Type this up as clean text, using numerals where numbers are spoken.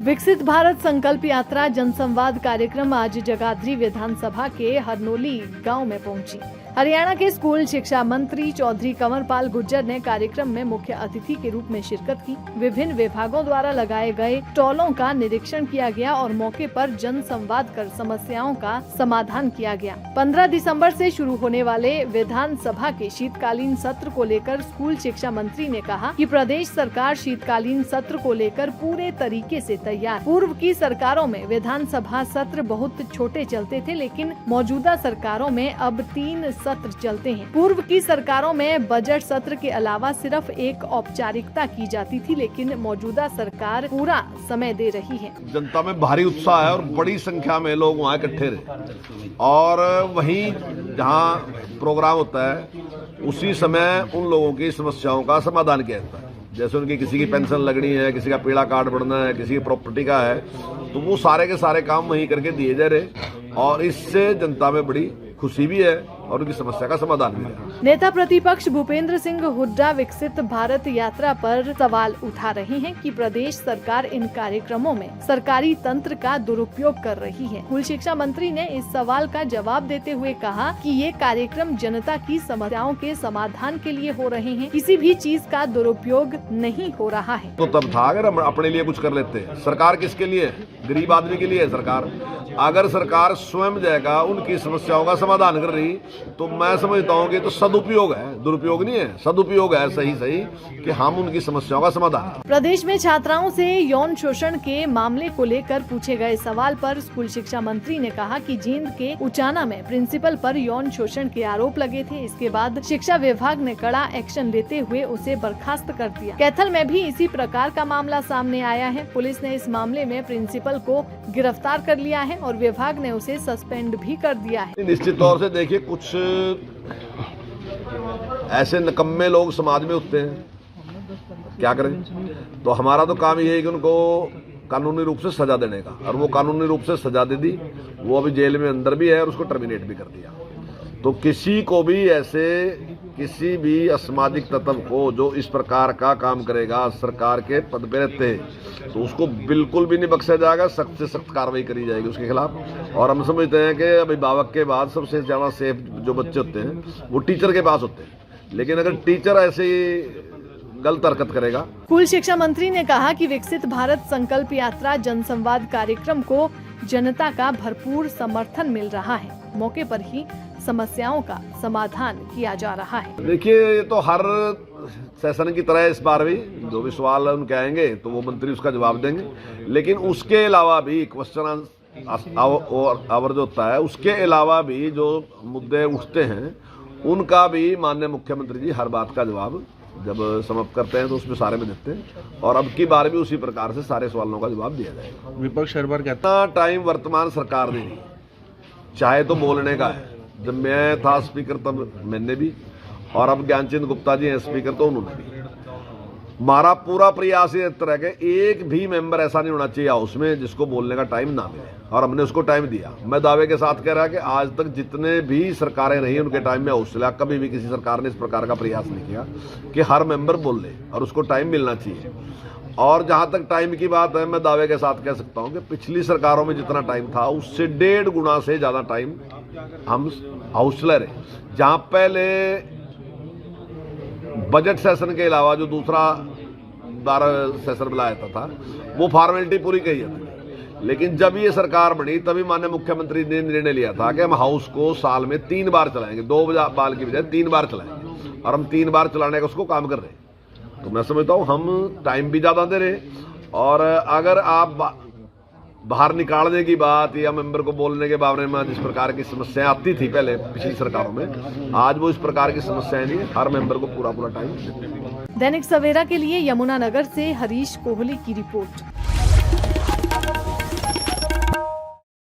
विकसित भारत संकल्प यात्रा जनसंवाद कार्यक्रम आज जगाधरी विधानसभा के हरनोली गांव में पहुंची। हरियाणा के स्कूल शिक्षा मंत्री चौधरी कंवरपाल गुर्जर ने कार्यक्रम में मुख्य अतिथि के रूप में शिरकत की। विभिन्न विभागों द्वारा लगाए गए स्टॉलों का निरीक्षण किया गया और मौके पर जनसंवाद कर समस्याओं का समाधान किया गया। 15 दिसंबर से शुरू होने वाले विधानसभा के शीतकालीन सत्र को लेकर स्कूल शिक्षा मंत्री ने कहा कि प्रदेश सरकार शीतकालीन सत्र को लेकर पूरे तरीके से तैयार। पूर्व की सरकारों में विधानसभा सत्र बहुत छोटे चलते थे, लेकिन मौजूदा सरकारों में अब 3 सत्र चलते हैं। पूर्व की सरकारों में बजट सत्र के अलावा सिर्फ एक औपचारिकता की जाती थी, लेकिन मौजूदा सरकार पूरा समय दे रही है। जनता में भारी उत्साह है और बड़ी संख्या में लोग वहाँ इकट्ठे रहे और वहीं जहाँ प्रोग्राम होता है उसी समय उन लोगों की समस्याओं का समाधान किया जाता है। जैसे उनकी किसी की पेंशन लगनी है, किसी का पीला कार्ड बढ़ना है, किसी की प्रॉपर्टी का है, तो वो सारे के सारे काम वहीं करके दिए जा रहे और इससे जनता में बड़ी खुशी भी है और उनकी समस्या का समाधान भी है। नेता प्रतिपक्ष भूपेंद्र सिंह हुड्डा विकसित भारत यात्रा पर सवाल उठा रहे हैं कि प्रदेश सरकार इन कार्यक्रमों में सरकारी तंत्र का दुरुपयोग कर रही है। स्कूल शिक्षा मंत्री ने इस सवाल का जवाब देते हुए कहा कि ये कार्यक्रम जनता की समस्याओं के समाधान के लिए हो रहे हैं, किसी भी चीज का दुरुपयोग नहीं हो रहा है। तो तब था अगर हम अपने लिए कुछ कर लेते। सरकार किसके लिए? गरीब आदमी के लिए है सरकार। अगर सरकार स्वयं जाएगा उनकी समस्याओं का समाधान कर रही तो मैं समझता हूँ कि तो सदुपयोग है, दुरुपयोग नहीं है, सदुपयोग है। सही कि हम उनकी समस्याओं का समाधान। प्रदेश में छात्राओं से यौन शोषण के मामले को लेकर पूछे गए सवाल पर स्कूल शिक्षा मंत्री ने कहा कि जींद के उचाना में प्रिंसिपल पर यौन शोषण के आरोप लगे थे। इसके बाद शिक्षा विभाग ने कड़ा एक्शन लेते हुए उसे बर्खास्त कर दिया। कैथल में भी इसी प्रकार का मामला सामने आया है। पुलिस ने इस मामले में प्रिंसिपल को गिरफ्तार कर लिया है और विभाग ने उसे सस्पेंड भी कर दिया है। निश्चित तौर से देखिए, कुछ ऐसे निकम्मे लोग समाज में होते हैं, क्या करें। तो हमारा तो काम ये है कि उनको कानूनी रूप से सजा देने का, और वो कानूनी रूप से सजा दे दी। वो अभी जेल में अंदर भी है और उसको टर्मिनेट भी कर दिया। तो किसी को भी ऐसे किसी भी असामाजिक तत्व को जो इस प्रकार का काम करेगा सरकार के पद पे रहते तो उसको बिल्कुल भी नहीं बख्शा जाएगा। सख्त से सख्त कार्रवाई करी जाएगी उसके खिलाफ। और हम समझते हैं कि अभिभावक के बाद सबसे ज्यादा सेफ जो बच्चे होते हैं वो टीचर के पास होते हैं, लेकिन अगर टीचर ऐसे गलत हरकत करेगा। स्कूल शिक्षा मंत्री ने कहा कि विकसित भारत संकल्प यात्रा जनसंवाद कार्यक्रम को जनता का भरपूर समर्थन मिल रहा है। मौके पर ही समस्याओं का समाधान किया जा रहा है। देखिए, ये तो हर सेशन की तरह इस बार भी जो भी सवाल उनके आएंगे तो वो मंत्री उसका जवाब देंगे, लेकिन उसके अलावा भी क्वेश्चन आवर जो होता है उसके अलावा भी जो मुद्दे उठते हैं उनका भी माननीय मुख्यमंत्री जी हर बात का जवाब जब समाप्त करते हैं तो उसमें सारे में देते हैं और अब की बार भी उसी प्रकार से सारे सवालों का जवाब दिया जाएगा। विपक्ष हर बार कहता टाइम वर्तमान सरकार ने चाहे तो बोलने का है। जब मैं था स्पीकर तब मैंने भी, और अब ज्ञानचंद गुप्ता जी हैं स्पीकर तो उन्होंने भी। हमारा पूरा प्रयास इस तरह के एक भी मेंबर ऐसा नहीं होना चाहिए हाउस में जिसको बोलने का टाइम ना मिले, और हमने उसको टाइम दिया। मैं दावे के साथ कह रहा कि आज तक जितने भी सरकारें रही उनके टाइम में हाउस चला, कभी भी किसी सरकार ने इस प्रकार का प्रयास नहीं किया कि हर मेंबर बोल ले, और उसको टाइम मिलना चाहिए। और जहां तक टाइम की बात है, मैं दावे के साथ कह सकता हूं कि पिछली सरकारों में जितना टाइम था उससे 1.5 गुना से ज्यादा टाइम हम हाउस चला रहे। जहां पहले बजट सेशन के अलावा जो दूसरा 12 सेशन बुलाया जाता था वो फॉर्मेलिटी पूरी की जाती थी, लेकिन जब ये सरकार बनी तभी माननीय मुख्यमंत्री ने निर्णय लिया था कि हम हाउस को साल में 3 बार चलाएंगे, 2 बार की बजाय 3 बार चलाएंगे, और हम 3 बार चलाने का उसको काम कर रहे हैं। तो मैं समझता हूँ हम टाइम भी ज्यादा दे रहे। और अगर आप बाहर निकालने की बात या मेंबर को बोलने के बारे में जिस प्रकार की समस्याएं आती थी पहले पिछली सरकारों में, आज वो इस प्रकार की समस्याएं नहीं, हर मेंबर को पूरा टाइम देते हैं। दैनिक सवेरा के लिए यमुनानगर से हरीश कोहली की रिपोर्ट।